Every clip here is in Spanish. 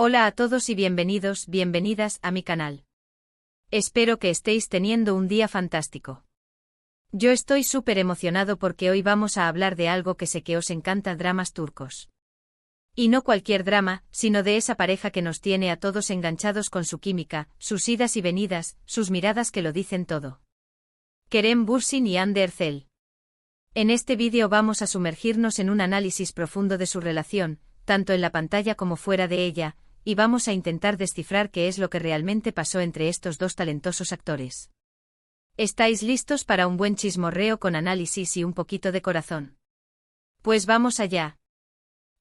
Hola a todos y bienvenidos, bienvenidas a mi canal. Espero que estéis teniendo un día fantástico. Yo estoy súper emocionado porque hoy vamos a hablar de algo que sé que os encanta: dramas turcos. Y no cualquier drama, sino de esa pareja que nos tiene a todos enganchados con su química, sus idas y venidas, sus miradas que lo dicen todo. Kerem Bürsin y Hande Erçel. En este vídeo vamos a sumergirnos en un análisis profundo de su relación, tanto en la pantalla como fuera de ella, y vamos a intentar descifrar qué es lo que realmente pasó entre estos dos talentosos actores. ¿Estáis listos para un buen chismorreo con análisis y un poquito de corazón? Pues vamos allá.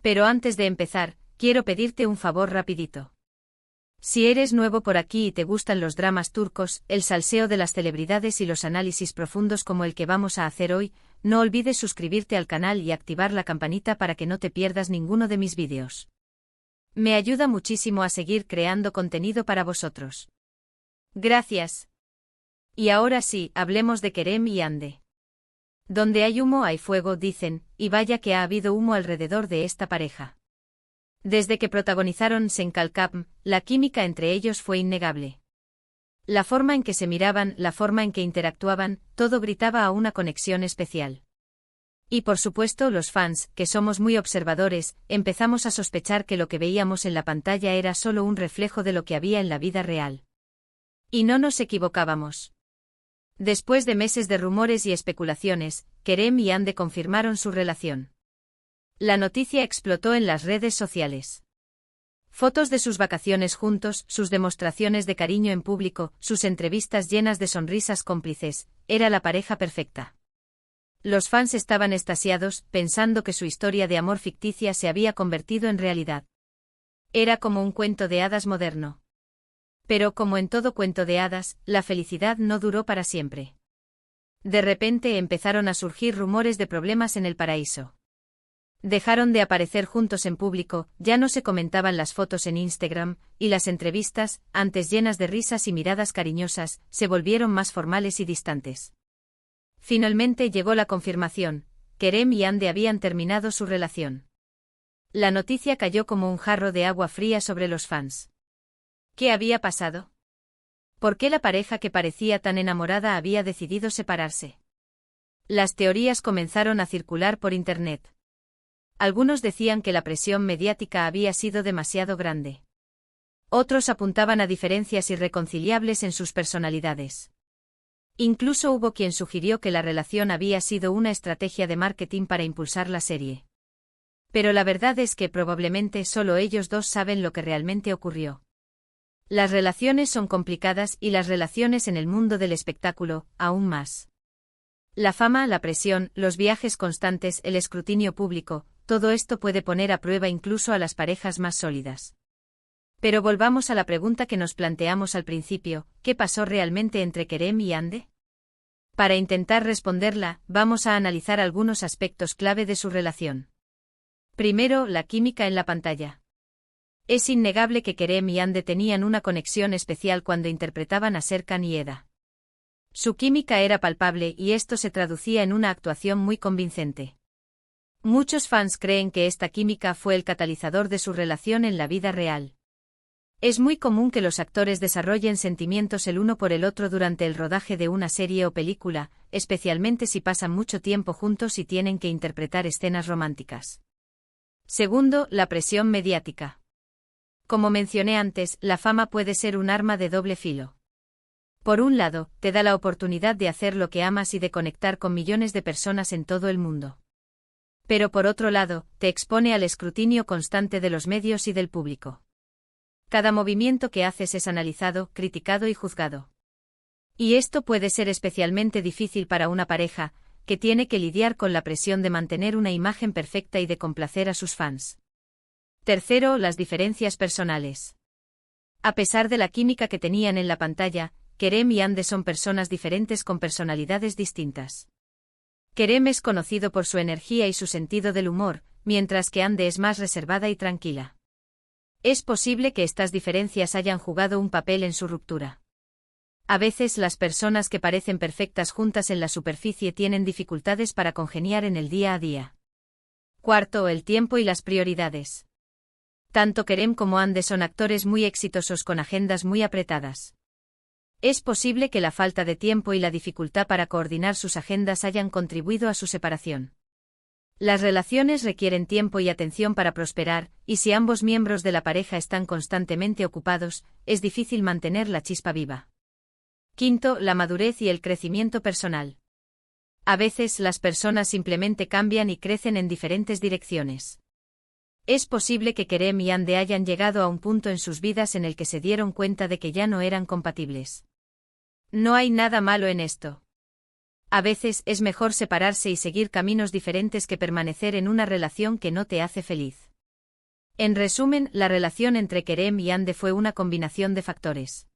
Pero antes de empezar, quiero pedirte un favor rapidito. Si eres nuevo por aquí y te gustan los dramas turcos, el salseo de las celebridades y los análisis profundos como el que vamos a hacer hoy, no olvides suscribirte al canal y activar la campanita para que no te pierdas ninguno de mis vídeos. Me ayuda muchísimo a seguir creando contenido para vosotros. Gracias. Y ahora sí, hablemos de Kerem y Hande. Donde hay humo hay fuego, dicen, y vaya que ha habido humo alrededor de esta pareja. Desde que protagonizaron Sen Kalkam, la química entre ellos fue innegable. La forma en que se miraban, la forma en que interactuaban, todo gritaba a una conexión especial. Y por supuesto los fans, que somos muy observadores, empezamos a sospechar que lo que veíamos en la pantalla era solo un reflejo de lo que había en la vida real. Y no nos equivocábamos. Después de meses de rumores y especulaciones, Kerem y Hande confirmaron su relación. La noticia explotó en las redes sociales. Fotos de sus vacaciones juntos, sus demostraciones de cariño en público, sus entrevistas llenas de sonrisas cómplices, era la pareja perfecta. Los fans estaban extasiados, pensando que su historia de amor ficticia se había convertido en realidad. Era como un cuento de hadas moderno. Pero como en todo cuento de hadas, la felicidad no duró para siempre. De repente empezaron a surgir rumores de problemas en el paraíso. Dejaron de aparecer juntos en público, ya no se comentaban las fotos en Instagram, y las entrevistas, antes llenas de risas y miradas cariñosas, se volvieron más formales y distantes. Finalmente llegó la confirmación: Kerem y Hande habían terminado su relación. La noticia cayó como un jarro de agua fría sobre los fans. ¿Qué había pasado? ¿Por qué la pareja que parecía tan enamorada había decidido separarse? Las teorías comenzaron a circular por internet. Algunos decían que la presión mediática había sido demasiado grande. Otros apuntaban a diferencias irreconciliables en sus personalidades. Incluso hubo quien sugirió que la relación había sido una estrategia de marketing para impulsar la serie. Pero la verdad es que probablemente solo ellos dos saben lo que realmente ocurrió. Las relaciones son complicadas y las relaciones en el mundo del espectáculo, aún más. La fama, la presión, los viajes constantes, el escrutinio público, todo esto puede poner a prueba incluso a las parejas más sólidas. Pero volvamos a la pregunta que nos planteamos al principio: ¿qué pasó realmente entre Kerem y Hande? Para intentar responderla, vamos a analizar algunos aspectos clave de su relación. Primero, la química en la pantalla. Es innegable que Kerem y Hande tenían una conexión especial cuando interpretaban a Serkan y Eda. Su química era palpable y esto se traducía en una actuación muy convincente. Muchos fans creen que esta química fue el catalizador de su relación en la vida real. Es muy común que los actores desarrollen sentimientos el uno por el otro durante el rodaje de una serie o película, especialmente si pasan mucho tiempo juntos y tienen que interpretar escenas románticas. Segundo, la presión mediática. Como mencioné antes, la fama puede ser un arma de doble filo. Por un lado, te da la oportunidad de hacer lo que amas y de conectar con millones de personas en todo el mundo. Pero por otro lado, te expone al escrutinio constante de los medios y del público. Cada movimiento que haces es analizado, criticado y juzgado. Y esto puede ser especialmente difícil para una pareja, que tiene que lidiar con la presión de mantener una imagen perfecta y de complacer a sus fans. Tercero, las diferencias personales. A pesar de la química que tenían en la pantalla, Kerem y Hande son personas diferentes con personalidades distintas. Kerem es conocido por su energía y su sentido del humor, mientras que Hande es más reservada y tranquila. Es posible que estas diferencias hayan jugado un papel en su ruptura. A veces las personas que parecen perfectas juntas en la superficie tienen dificultades para congeniar en el día a día. Cuarto, el tiempo y las prioridades. Tanto Kerem como Hande son actores muy exitosos con agendas muy apretadas. Es posible que la falta de tiempo y la dificultad para coordinar sus agendas hayan contribuido a su separación. Las relaciones requieren tiempo y atención para prosperar, y si ambos miembros de la pareja están constantemente ocupados, es difícil mantener la chispa viva. Quinto, la madurez y el crecimiento personal. A veces las personas simplemente cambian y crecen en diferentes direcciones. Es posible que Kerem y Hande hayan llegado a un punto en sus vidas en el que se dieron cuenta de que ya no eran compatibles. No hay nada malo en esto. A veces es mejor separarse y seguir caminos diferentes que permanecer en una relación que no te hace feliz. En resumen, la relación entre Kerem y Hande fue una combinación de factores.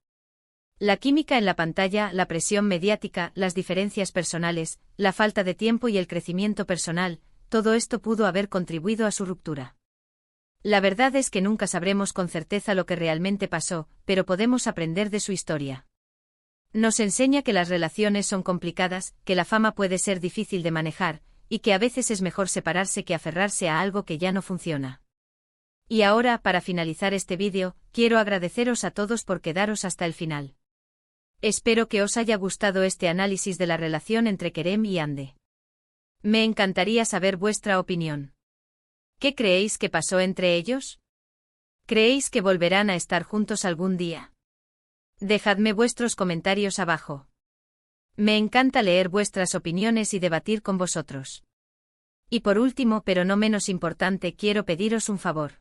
La química en la pantalla, la presión mediática, las diferencias personales, la falta de tiempo y el crecimiento personal, todo esto pudo haber contribuido a su ruptura. La verdad es que nunca sabremos con certeza lo que realmente pasó, pero podemos aprender de su historia. Nos enseña que las relaciones son complicadas, que la fama puede ser difícil de manejar, y que a veces es mejor separarse que aferrarse a algo que ya no funciona. Y ahora, para finalizar este vídeo, quiero agradeceros a todos por quedaros hasta el final. Espero que os haya gustado este análisis de la relación entre Kerem y Hande. Me encantaría saber vuestra opinión. ¿Qué creéis que pasó entre ellos? ¿Creéis que volverán a estar juntos algún día? Dejadme vuestros comentarios abajo. Me encanta leer vuestras opiniones y debatir con vosotros. Y por último, pero no menos importante, quiero pediros un favor.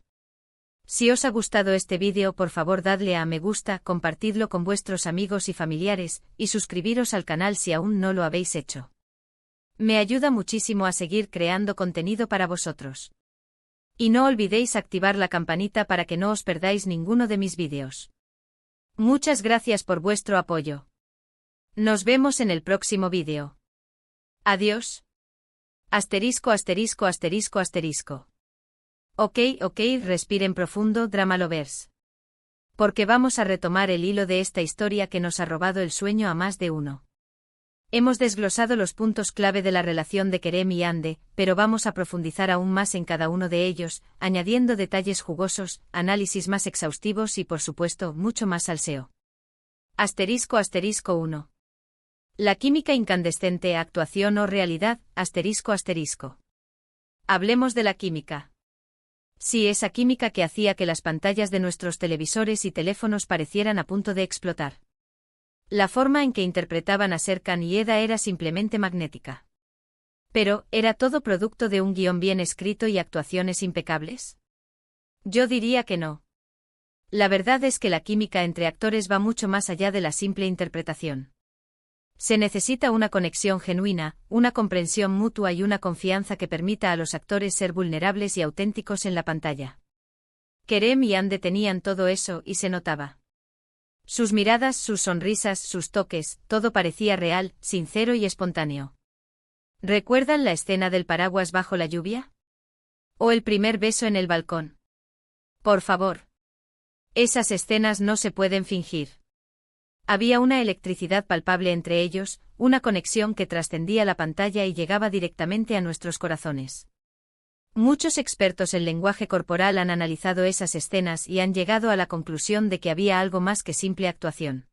Si os ha gustado este vídeo, por favor dadle a me gusta, compartidlo con vuestros amigos y familiares, y suscribiros al canal si aún no lo habéis hecho. Me ayuda muchísimo a seguir creando contenido para vosotros. Y no olvidéis activar la campanita para que no os perdáis ninguno de mis vídeos. Muchas gracias por vuestro apoyo. Nos vemos en el próximo vídeo. Adiós. Asterisco, asterisco, asterisco, asterisco. Ok, respiren profundo, drama lovers. Porque vamos a retomar el hilo de esta historia que nos ha robado el sueño a más de uno. Hemos desglosado los puntos clave de la relación de Kerem y Hande, pero vamos a profundizar aún más en cada uno de ellos, añadiendo detalles jugosos, análisis más exhaustivos y por supuesto mucho más salseo. Asterisco, asterisco 1. La química incandescente, actuación o realidad, asterisco, asterisco. Hablemos de la química. Sí, esa química que hacía que las pantallas de nuestros televisores y teléfonos parecieran a punto de explotar. La forma en que interpretaban a Serkan y Eda era simplemente magnética. Pero, ¿era todo producto de un guión bien escrito y actuaciones impecables? Yo diría que no. La verdad es que la química entre actores va mucho más allá de la simple interpretación. Se necesita una conexión genuina, una comprensión mutua y una confianza que permita a los actores ser vulnerables y auténticos en la pantalla. Kerem y Hande tenían todo eso y se notaba. Sus miradas, sus sonrisas, sus toques, todo parecía real, sincero y espontáneo. ¿Recuerdan la escena del paraguas bajo la lluvia? ¿O el primer beso en el balcón? Por favor. Esas escenas no se pueden fingir. Había una electricidad palpable entre ellos, una conexión que trascendía la pantalla y llegaba directamente a nuestros corazones. Muchos expertos en lenguaje corporal han analizado esas escenas y han llegado a la conclusión de que había algo más que simple actuación.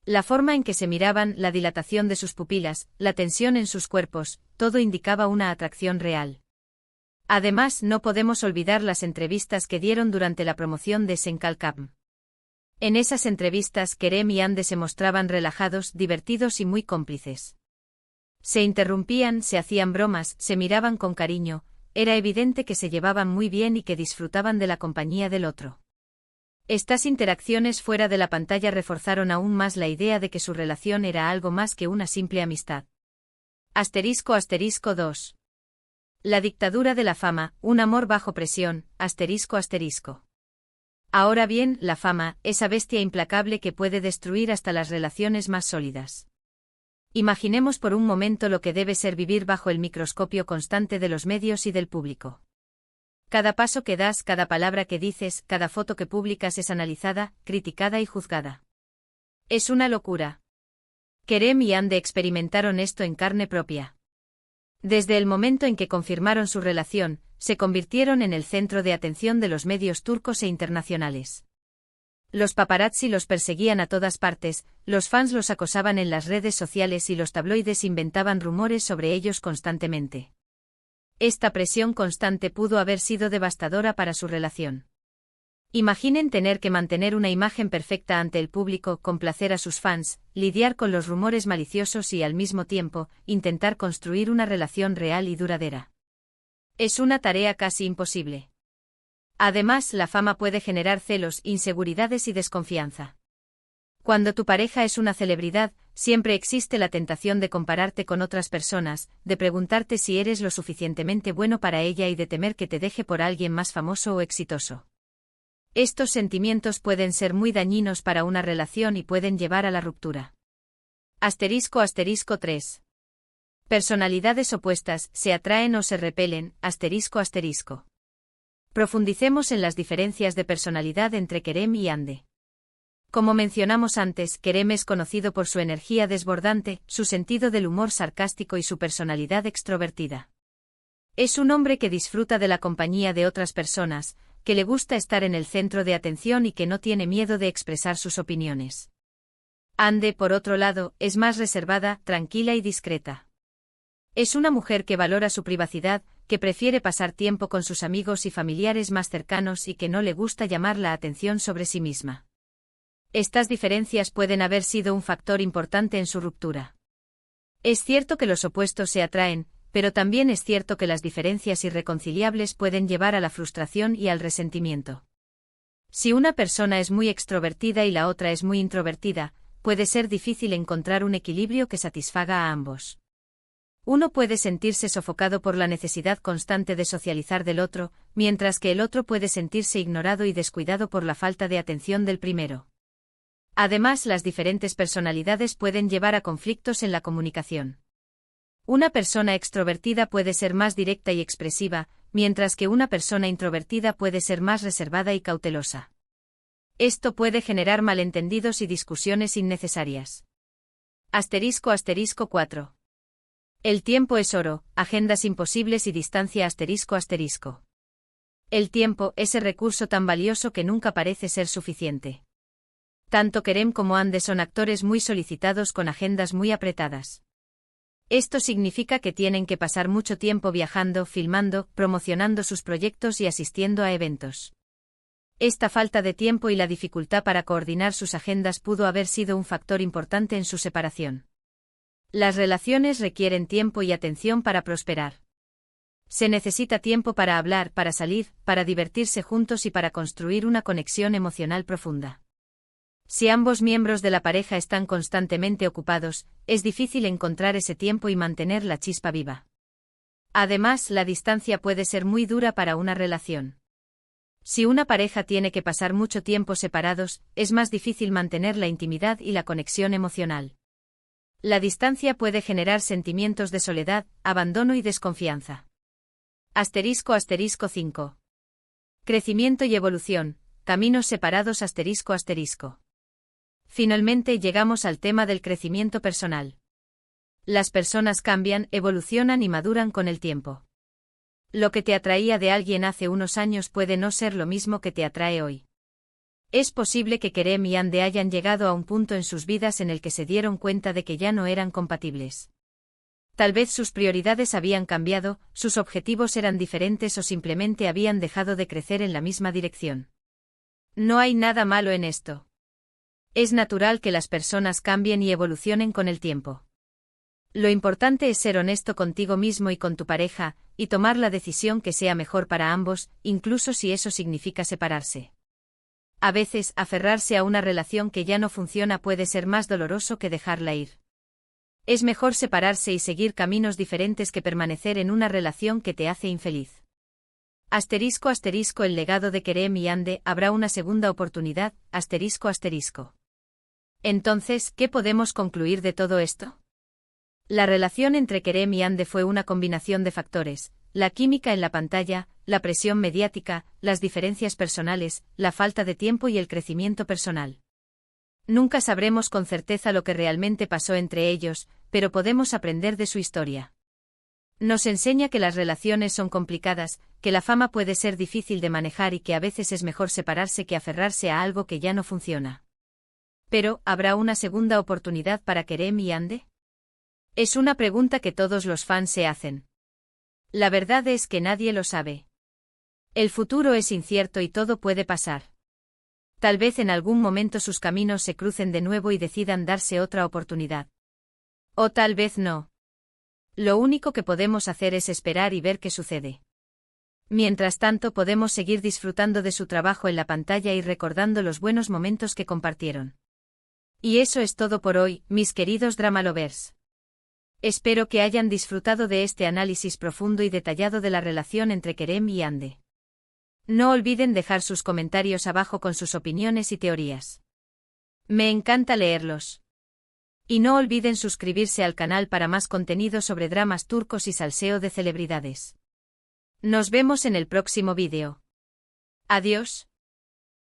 La forma en que se miraban, la dilatación de sus pupilas, la tensión en sus cuerpos, todo indicaba una atracción real. Además, no podemos olvidar las entrevistas que dieron durante la promoción de Senkalkam. En esas entrevistas, Kerem y Hande se mostraban relajados, divertidos y muy cómplices. Se interrumpían, se hacían bromas, se miraban con cariño. Era evidente que se llevaban muy bien y que disfrutaban de la compañía del otro. Estas interacciones fuera de la pantalla reforzaron aún más la idea de que su relación era algo más que una simple amistad. Asterisco, asterisco 2. La dictadura de la fama, un amor bajo presión, asterisco, asterisco. Ahora bien, la fama, esa bestia implacable que puede destruir hasta las relaciones más sólidas. Imaginemos por un momento lo que debe ser vivir bajo el microscopio constante de los medios y del público. Cada paso que das, cada palabra que dices, cada foto que publicas es analizada, criticada y juzgada. Es una locura. Kerem y Hande experimentaron esto en carne propia. Desde el momento en que confirmaron su relación, se convirtieron en el centro de atención de los medios turcos e internacionales. Los paparazzi los perseguían a todas partes, los fans los acosaban en las redes sociales y los tabloides inventaban rumores sobre ellos constantemente. Esta presión constante pudo haber sido devastadora para su relación. Imaginen tener que mantener una imagen perfecta ante el público, complacer a sus fans, lidiar con los rumores maliciosos y al mismo tiempo, intentar construir una relación real y duradera. Es una tarea casi imposible. Además, la fama puede generar celos, inseguridades y desconfianza. Cuando tu pareja es una celebridad, siempre existe la tentación de compararte con otras personas, de preguntarte si eres lo suficientemente bueno para ella y de temer que te deje por alguien más famoso o exitoso. Estos sentimientos pueden ser muy dañinos para una relación y pueden llevar a la ruptura. *** 3. Personalidades opuestas, ¿se atraen o se repelen? ***. Profundicemos en las diferencias de personalidad entre Kerem y Hande. Como mencionamos antes, Kerem es conocido por su energía desbordante, su sentido del humor sarcástico y su personalidad extrovertida. Es un hombre que disfruta de la compañía de otras personas, que le gusta estar en el centro de atención y que no tiene miedo de expresar sus opiniones. Hande, por otro lado, es más reservada, tranquila y discreta. Es una mujer que valora su privacidad, que prefiere pasar tiempo con sus amigos y familiares más cercanos y que no le gusta llamar la atención sobre sí misma. Estas diferencias pueden haber sido un factor importante en su ruptura. Es cierto que los opuestos se atraen, pero también es cierto que las diferencias irreconciliables pueden llevar a la frustración y al resentimiento. Si una persona es muy extrovertida y la otra es muy introvertida, puede ser difícil encontrar un equilibrio que satisfaga a ambos. Uno puede sentirse sofocado por la necesidad constante de socializar del otro, mientras que el otro puede sentirse ignorado y descuidado por la falta de atención del primero. Además, las diferentes personalidades pueden llevar a conflictos en la comunicación. Una persona extrovertida puede ser más directa y expresiva, mientras que una persona introvertida puede ser más reservada y cautelosa. Esto puede generar malentendidos y discusiones innecesarias. *4. El tiempo es oro, agendas imposibles y distancia ***. El tiempo, ese recurso tan valioso que nunca parece ser suficiente. Tanto Kerem como Hande son actores muy solicitados con agendas muy apretadas. Esto significa que tienen que pasar mucho tiempo viajando, filmando, promocionando sus proyectos y asistiendo a eventos. Esta falta de tiempo y la dificultad para coordinar sus agendas pudo haber sido un factor importante en su separación. Las relaciones requieren tiempo y atención para prosperar. Se necesita tiempo para hablar, para salir, para divertirse juntos y para construir una conexión emocional profunda. Si ambos miembros de la pareja están constantemente ocupados, es difícil encontrar ese tiempo y mantener la chispa viva. Además, la distancia puede ser muy dura para una relación. Si una pareja tiene que pasar mucho tiempo separados, es más difícil mantener la intimidad y la conexión emocional. La distancia puede generar sentimientos de soledad, abandono y desconfianza. *5. Crecimiento y evolución, caminos separados *. Finalmente llegamos al tema del crecimiento personal. Las personas cambian, evolucionan y maduran con el tiempo. Lo que te atraía de alguien hace unos años puede no ser lo mismo que te atrae hoy. Es posible que Kerem y Hande hayan llegado a un punto en sus vidas en el que se dieron cuenta de que ya no eran compatibles. Tal vez sus prioridades habían cambiado, sus objetivos eran diferentes o simplemente habían dejado de crecer en la misma dirección. No hay nada malo en esto. Es natural que las personas cambien y evolucionen con el tiempo. Lo importante es ser honesto contigo mismo y con tu pareja, y tomar la decisión que sea mejor para ambos, incluso si eso significa separarse. A veces, aferrarse a una relación que ya no funciona puede ser más doloroso que dejarla ir. Es mejor separarse y seguir caminos diferentes que permanecer en una relación que te hace infeliz. ***. El legado de Kerem y Hande, habrá una segunda oportunidad, ***. Entonces, ¿qué podemos concluir de todo esto? La relación entre Kerem y Hande fue una combinación de factores: la química en la pantalla, la presión mediática, las diferencias personales, la falta de tiempo y el crecimiento personal. Nunca sabremos con certeza lo que realmente pasó entre ellos, pero podemos aprender de su historia. Nos enseña que las relaciones son complicadas, que la fama puede ser difícil de manejar y que a veces es mejor separarse que aferrarse a algo que ya no funciona. Pero, ¿habrá una segunda oportunidad para Kerem y Hande? Es una pregunta que todos los fans se hacen. La verdad es que nadie lo sabe. El futuro es incierto y todo puede pasar. Tal vez en algún momento sus caminos se crucen de nuevo y decidan darse otra oportunidad. O tal vez no. Lo único que podemos hacer es esperar y ver qué sucede. Mientras tanto podemos seguir disfrutando de su trabajo en la pantalla y recordando los buenos momentos que compartieron. Y eso es todo por hoy, mis queridos Drama Lovers. Espero que hayan disfrutado de este análisis profundo y detallado de la relación entre Kerem y Hande. No olviden dejar sus comentarios abajo con sus opiniones y teorías. Me encanta leerlos. Y no olviden suscribirse al canal para más contenido sobre dramas turcos y salseo de celebridades. Nos vemos en el próximo vídeo. Adiós.